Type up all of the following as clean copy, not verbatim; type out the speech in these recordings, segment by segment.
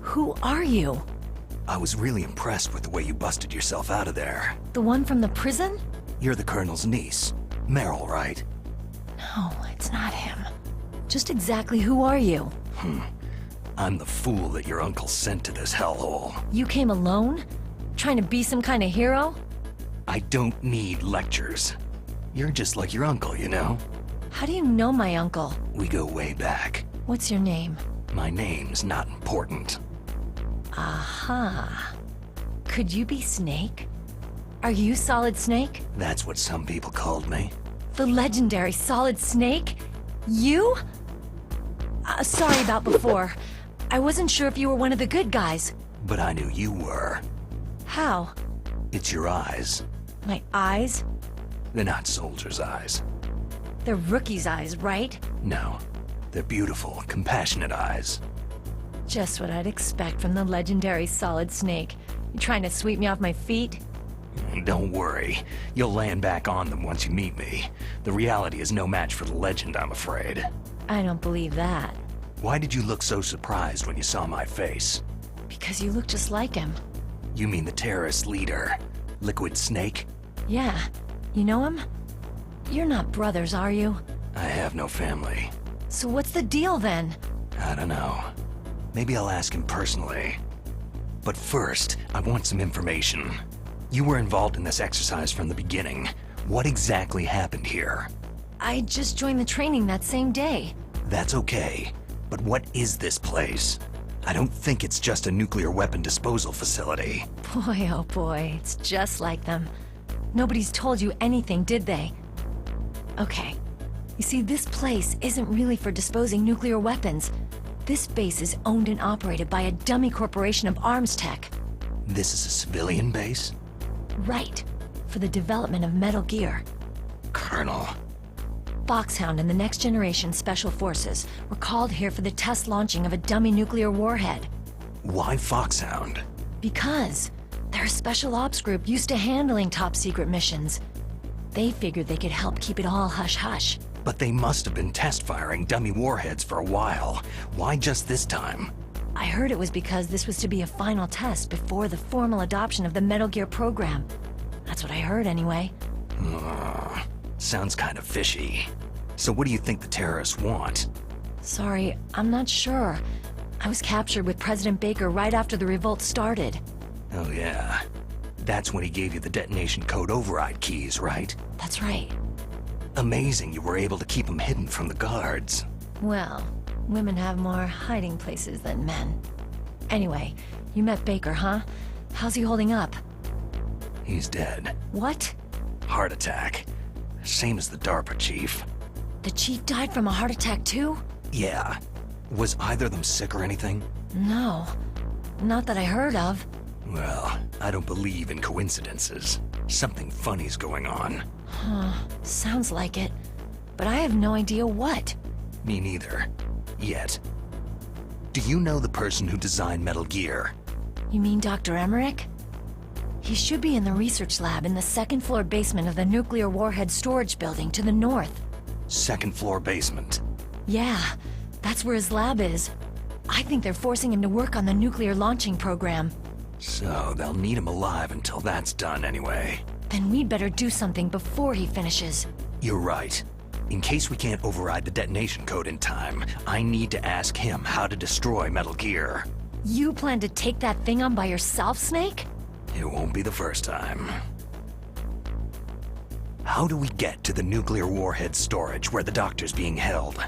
Who are you? I was really impressed with the way you busted yourself out of there. The one from the prison? You're the Colonel's niece, Meryl, right? No, it's not him. Just exactly who are you? I'm the fool that your uncle sent to this hellhole. You came alone? Trying to be some kind of hero? I don't need lectures. You're just like your uncle, you know? How do you know my uncle? We go way back. What's your name? My name's not important. Aha. Could you be Snake? Are you Solid Snake? That's what some people called me. The legendary Solid Snake? You? Sorry about before. I wasn't sure if you were one of the good guys. But I knew you were. How? It's your eyes. My eyes? They're not soldiers' eyes. They're rookie's eyes, right? No. They're beautiful, compassionate eyes. Just what I'd expect from the legendary Solid Snake. You trying to sweep me off my feet? Don't worry. You'll land back on them once you meet me. The reality is no match for the legend, I'm afraid. I don't believe that. Why did you look so surprised when you saw my face? Because you look just like him. You mean the terrorist leader, Liquid Snake? Yeah. You know him? You're not brothers, are you? I have no family. So what's the deal then? I don't know. Maybe I'll ask him personally. But first, I want some information. You were involved in this exercise from the beginning. What exactly happened here? I just joined the training that same day. That's okay. But what is this place? I don't think it's just a nuclear weapon disposal facility. Boy, oh boy, it's just like them. Nobody's told you anything, did they? Okay. You see, this place isn't really for disposing nuclear weapons. This base is owned and operated by a dummy corporation of arms tech. This is a civilian base? Right. For the development of Metal Gear. Colonel. Foxhound and the Next Generation Special Forces were called here for the test launching of a dummy nuclear warhead. Why Foxhound? Because they're a special ops group used to handling top-secret missions. They figured they could help keep it all hush-hush. But they must have been test-firing dummy warheads for a while. Why just this time? I heard it was because this was to be a final test before the formal adoption of the Metal Gear program. That's what I heard anyway. Sounds kind of fishy. So what do you think the terrorists want? Sorry, I'm not sure. I was captured with President Baker right after the revolt started. Oh yeah. That's when he gave you the detonation code override keys, right? That's right. Amazing you were able to keep them hidden from the guards. Well, women have more hiding places than men. Anyway, you met Baker, huh? How's he holding up? He's dead. What? Heart attack. Same as the DARPA chief. The chief died from a heart attack too? Yeah. Was either of them sick or anything? No. Not that I heard of. Well, I don't believe in coincidences. Something funny's going on. Huh. Sounds like it. But I have no idea what. Me neither. Yet. Do you know the person who designed Metal Gear? You mean Dr. Emmerich? He should be in the research lab in the second-floor basement of the nuclear warhead storage building to the north. Second floor basement. Yeah, that's where his lab is. I think they're forcing him to work on the nuclear launching program. So they'll need him alive until that's done anyway. Then we'd better do something before he finishes. You're right. In case we can't override the detonation code in time, I need to ask him how to destroy Metal Gear. You plan to take that thing on by yourself, Snake? It won't be the first time. How do we get to the nuclear warhead storage where the doctor's being held?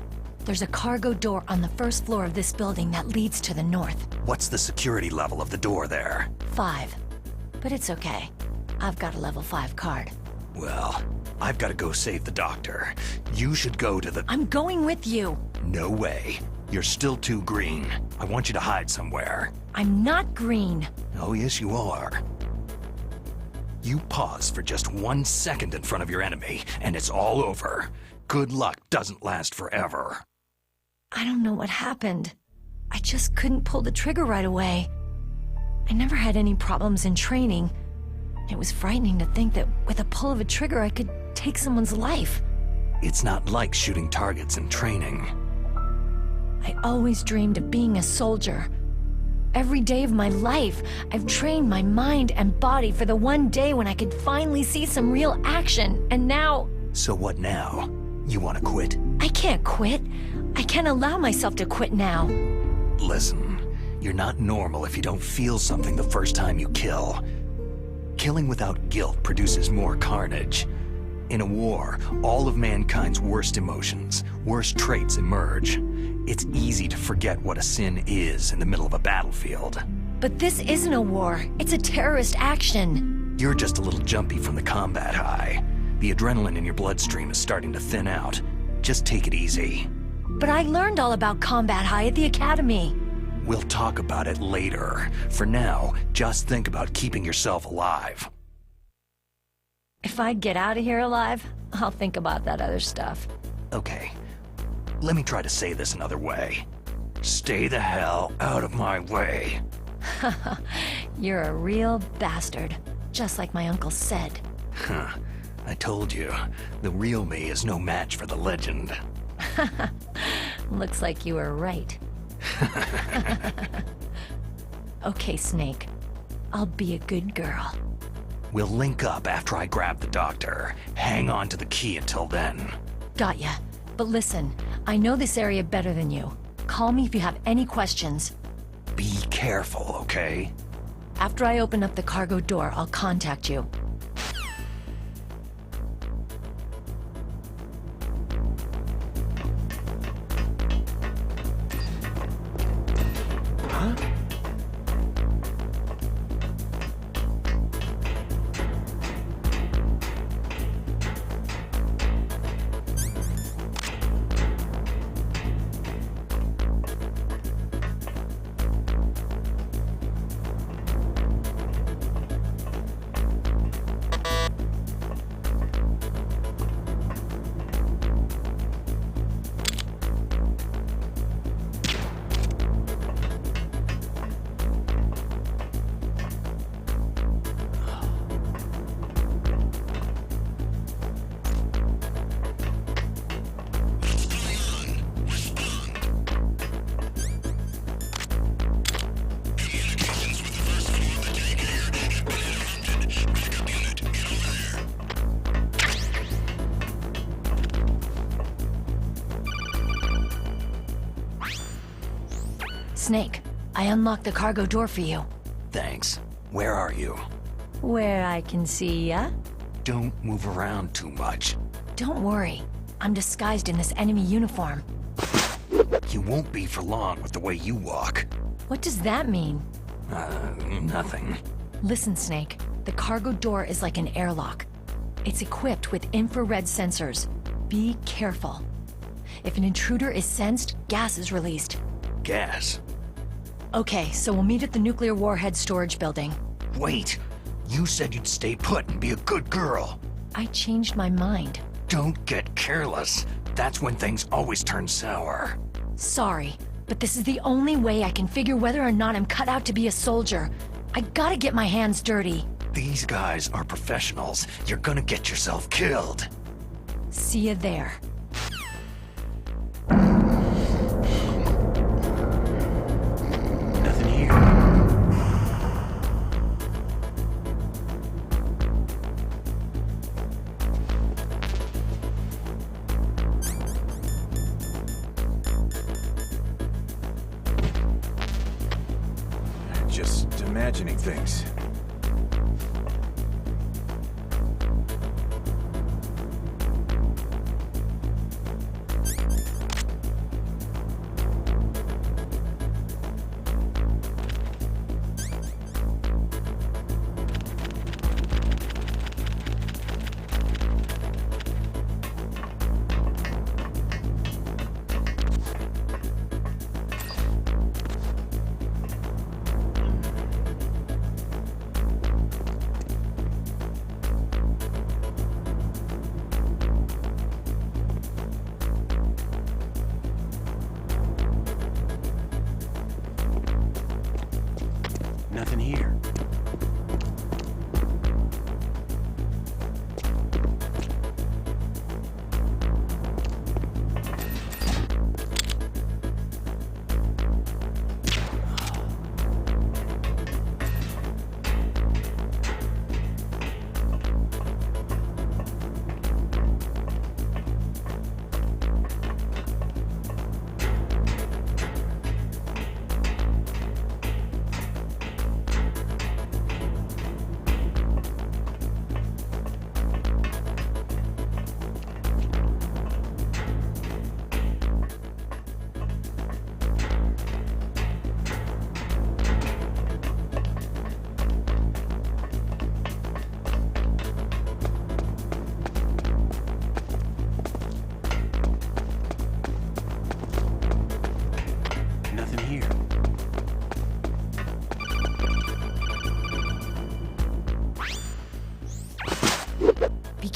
There's a cargo door on the first floor of this building that leads to the north. What's the security level of the door there? 5. But it's okay. I've got a level 5 card. Well, I've got to go save the doctor. You should go to the... I'm going with you! No way. You're still too green. I want you to hide somewhere. I'm not green. Oh, yes, you are. You pause for just 1 second in front of your enemy, and it's all over. Good luck doesn't last forever. I don't know what happened. I just couldn't pull the trigger right away. I never had any problems in training. It was frightening to think that with a pull of a trigger I could take someone's life. It's not like shooting targets in training. I always dreamed of being a soldier. Every day of my life, I've trained my mind and body for the one day when I could finally see some real action, and now... So what now? You want to quit? I can't quit. I can't allow myself to quit now. Listen, you're not normal if you don't feel something the first time you kill. Killing without guilt produces more carnage. In a war, all of mankind's worst emotions, worst traits emerge. It's easy to forget what a sin is in the middle of a battlefield. But this isn't a war. It's a terrorist action. You're just a little jumpy from the combat high. The adrenaline in your bloodstream is starting to thin out. Just take it easy. But I learned all about combat high at the academy. We'll talk about it later. For now, just think about keeping yourself alive. If I get out of here alive, I'll think about that other stuff. Okay, let me try to say this another way. Stay the hell out of my way. You're a real bastard, just like my uncle said. Huh. I told you, the real me is no match for the legend. Looks like you were right. Okay, Snake. I'll be a good girl. We'll link up after I grab the doctor. Hang on to the key until then. Got ya. But listen, I know this area better than you. Call me if you have any questions. Be careful, okay? After I open up the cargo door, I'll contact you. Snake, I unlocked the cargo door for you. Thanks. Where are you? Where I can see ya? Don't move around too much. Don't worry. I'm disguised in this enemy uniform. You won't be for long with the way you walk. What does that mean? Nothing. Listen, Snake. The cargo door is like an airlock. It's equipped with infrared sensors. Be careful. If an intruder is sensed, gas is released. Gas? Okay, so we'll meet at the nuclear warhead storage building. Wait! You said you'd stay put and be a good girl. I changed my mind. Don't get careless. That's when things always turn sour. Sorry, but this is the only way I can figure whether or not I'm cut out to be a soldier. I gotta get my hands dirty. These guys are professionals. You're gonna get yourself killed. See you there. Nothing here. Just imagining things.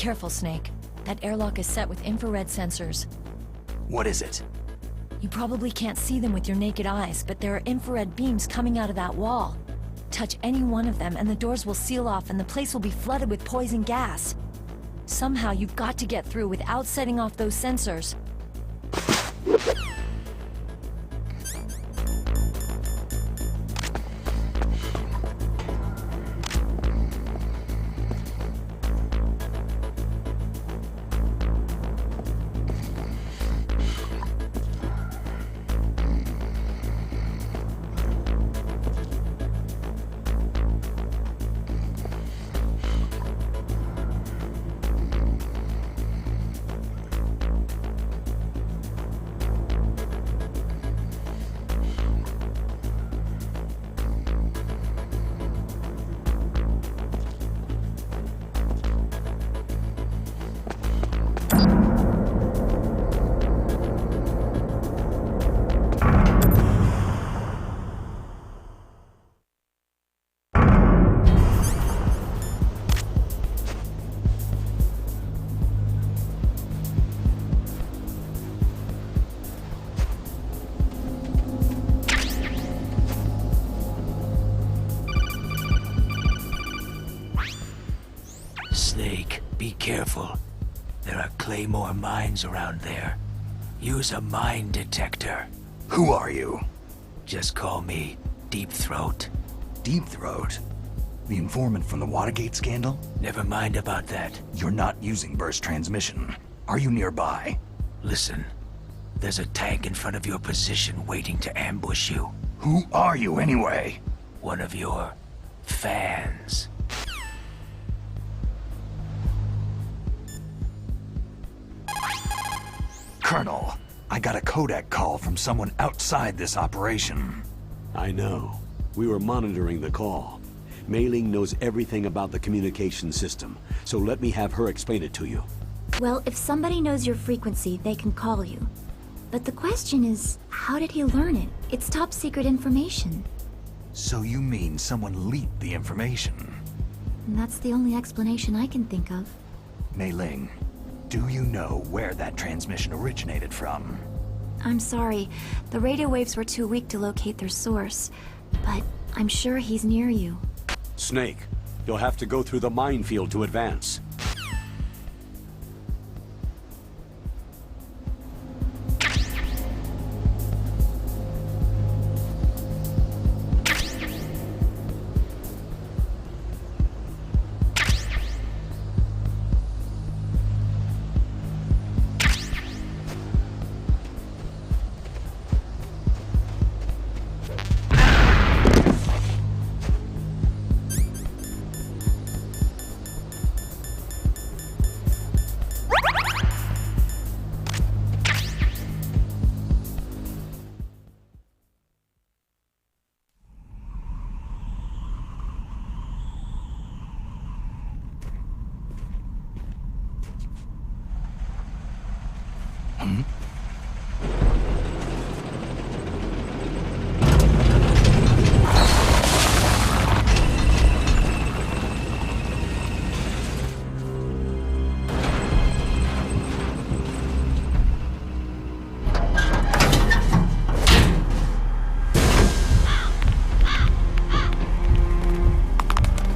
careful, Snake. That airlock is set with infrared sensors. What is it? You probably can't see them with your naked eyes, but there are infrared beams coming out of that wall. Touch any one of them and the doors will seal off and the place will be flooded with poison gas. Somehow you've got to get through without setting off those sensors. Snake, be careful. There are claymore mines around there. Use a mine detector. Who are you? Just call me Deep Throat. Deep Throat? The informant from the Watergate scandal? Never mind about that. You're not using burst transmission. Are you nearby? Listen, there's a tank in front of your position waiting to ambush you. Who are you anyway? One of your fans. Colonel, I got a Kodak call from someone outside this operation. I know. We were monitoring the call. Mei Ling knows everything about the communication system, so let me have her explain it to you. Well, if somebody knows your frequency, they can call you. But the question is, how did he learn it? It's top secret information. So you mean someone leaked the information? And that's the only explanation I can think of. Mei Ling, do you know where that transmission originated from? I'm sorry, the radio waves were too weak to locate their source, but I'm sure he's near you. Snake, you'll have to go through the minefield to advance.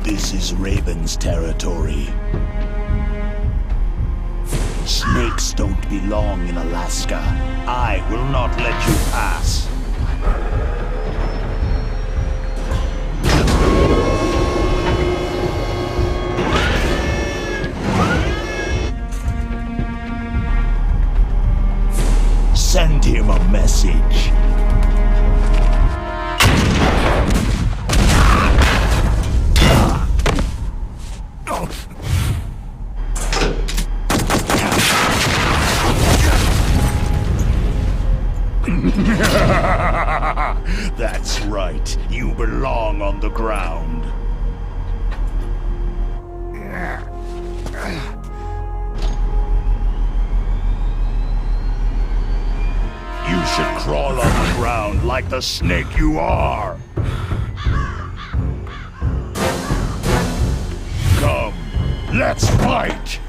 This is Raven's territory. Snakes don't belong in Alaska. I will not let you pass. Send him a message. That's right. You belong on the ground. You should crawl on the ground like the snake you are. Come, let's fight!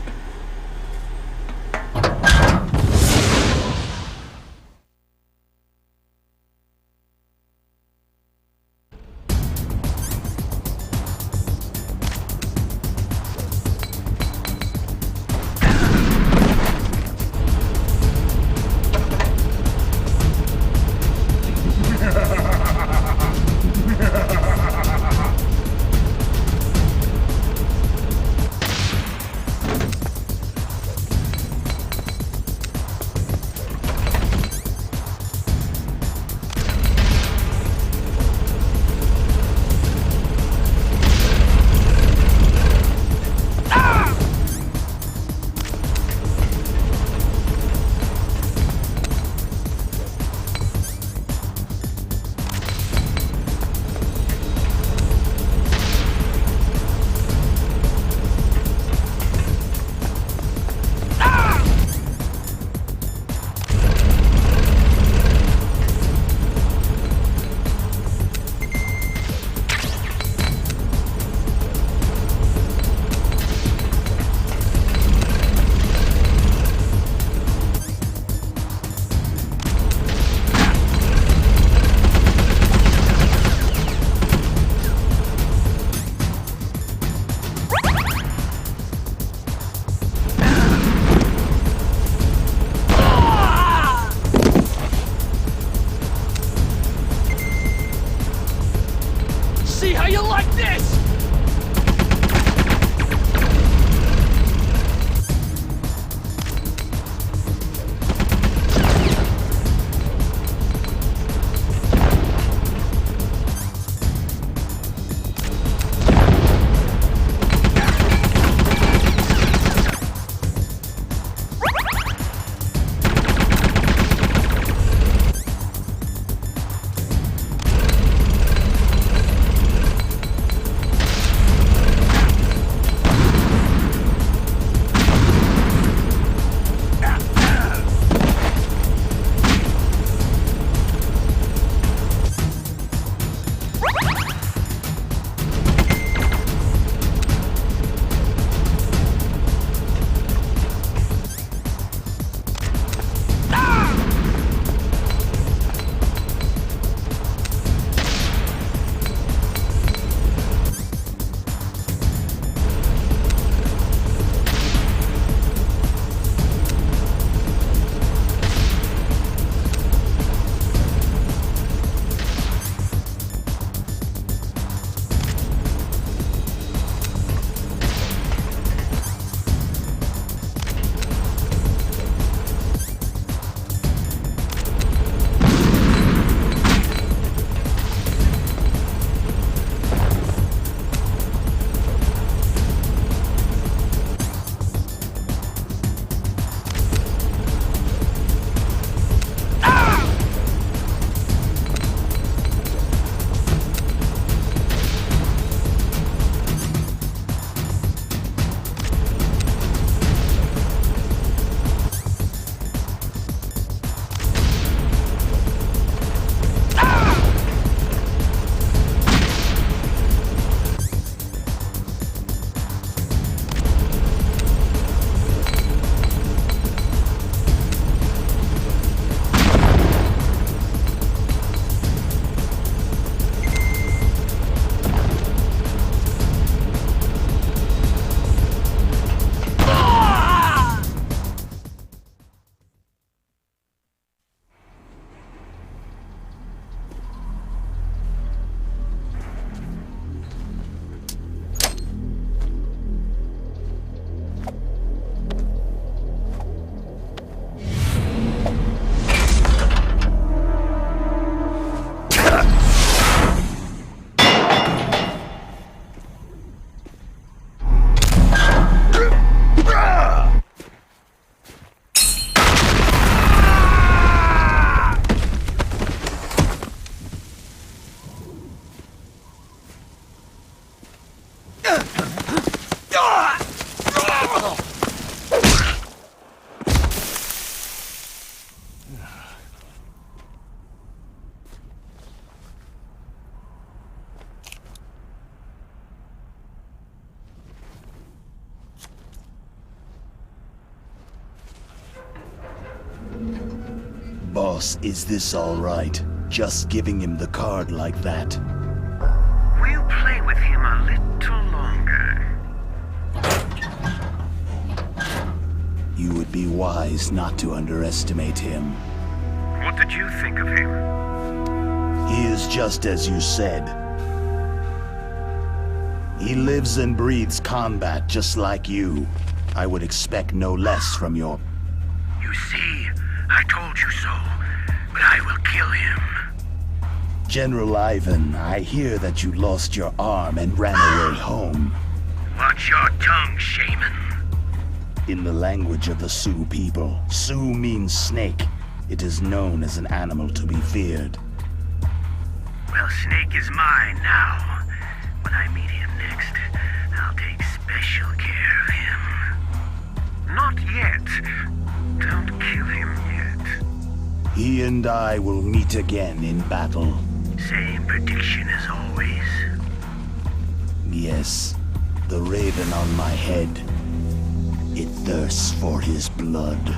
Boss, is this all right? Just giving him the card like that? We'll play with him a little longer. You would be wise not to underestimate him. What did you think of him? He is just as you said. He lives and breathes combat just like you. I would expect no less from your... You see, I told you so, but I will kill him. General Ivan, I hear that you lost your arm and ran away home. Watch your tongue, shaman. In the language of the Sioux people, Sioux means snake. It is known as an animal to be feared. Well, Snake is mine now. When I meet him next, I'll take special care of him. Not yet. Don't kill him yet. He and I will meet again in battle. Same prediction as always. Yes, the raven on my head. It thirsts for his blood.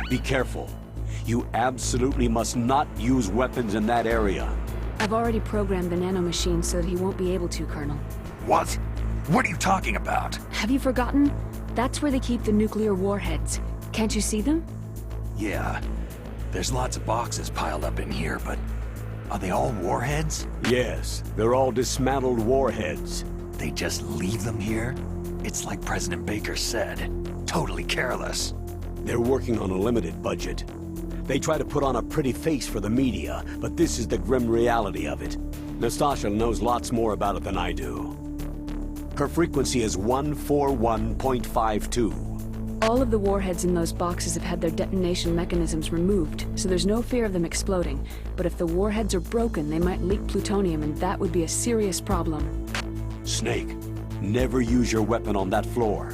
Be careful. You absolutely must not use weapons in that area. I've already programmed the nanomachine so that he won't be able to, Colonel. What? What are you talking about? Have you forgotten? That's where they keep the nuclear warheads. Can't you see them? Yeah, there's lots of boxes piled up in here, but are they all warheads? Yes, they're all dismantled warheads. They just leave them here? It's like President Baker said, totally careless. They're working on a limited budget. They try to put on a pretty face for the media, but this is the grim reality of it. Nastasha knows lots more about it than I do. Her frequency is 141.52. All of the warheads in those boxes have had their detonation mechanisms removed, so there's no fear of them exploding. But if the warheads are broken, they might leak plutonium, and that would be a serious problem. Snake, never use your weapon on that floor.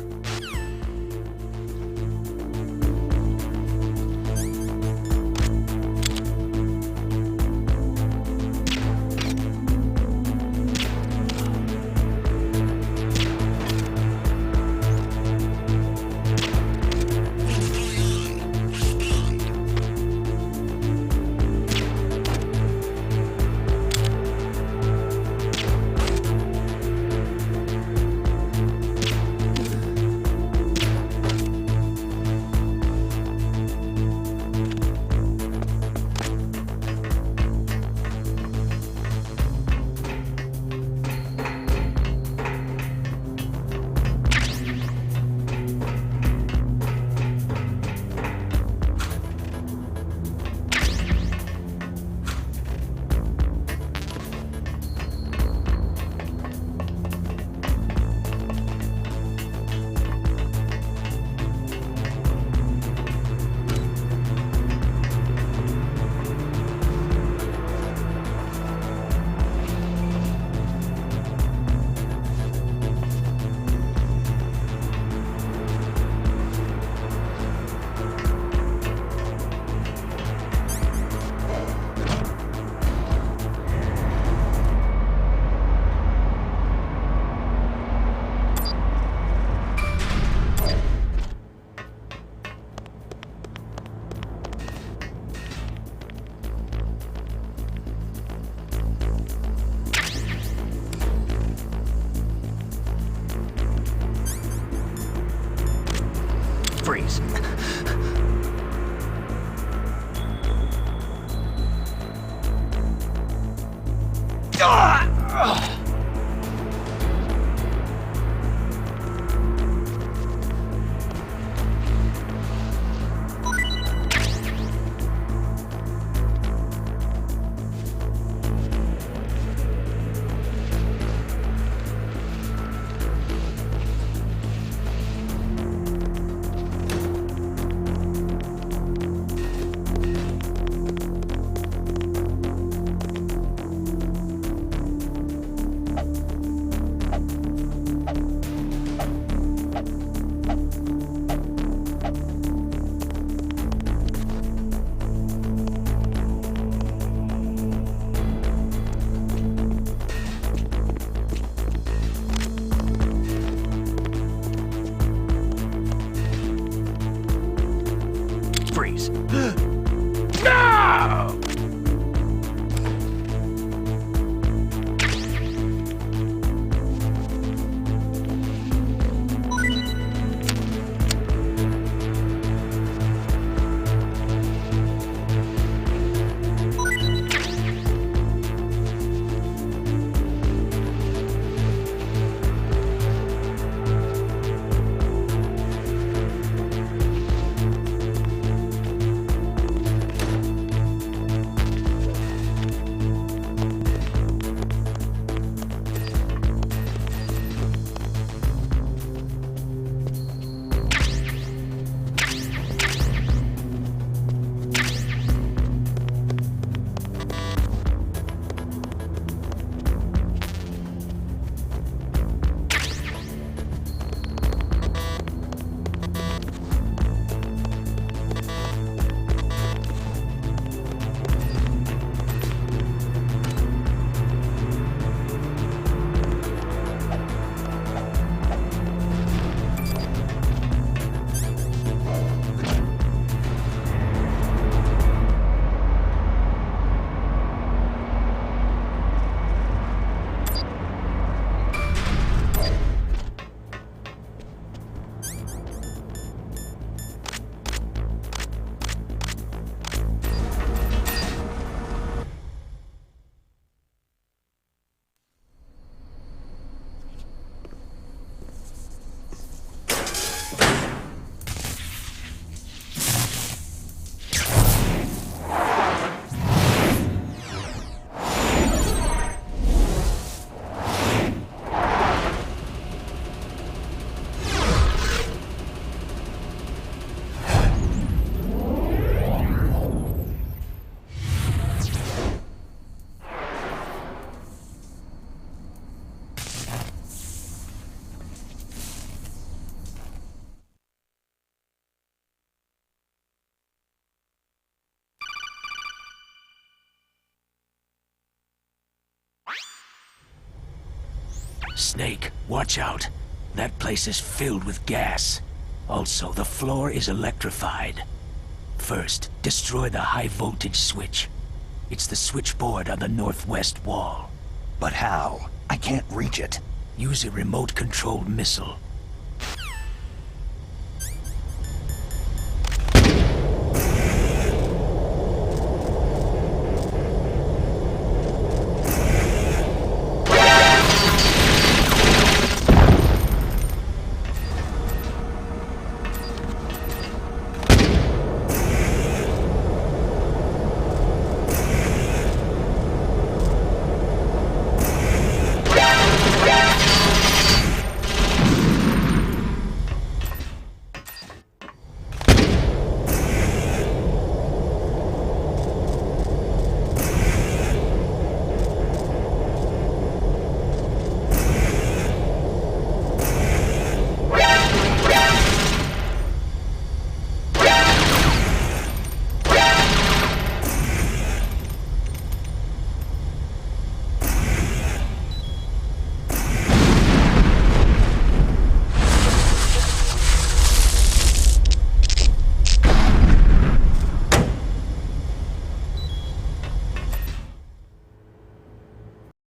Freeze. Snake, watch out. That place is filled with gas. Also, the floor is electrified. First, destroy the high-voltage switch. It's the switchboard on the northwest wall. But how? I can't reach it. Use a remote-controlled missile.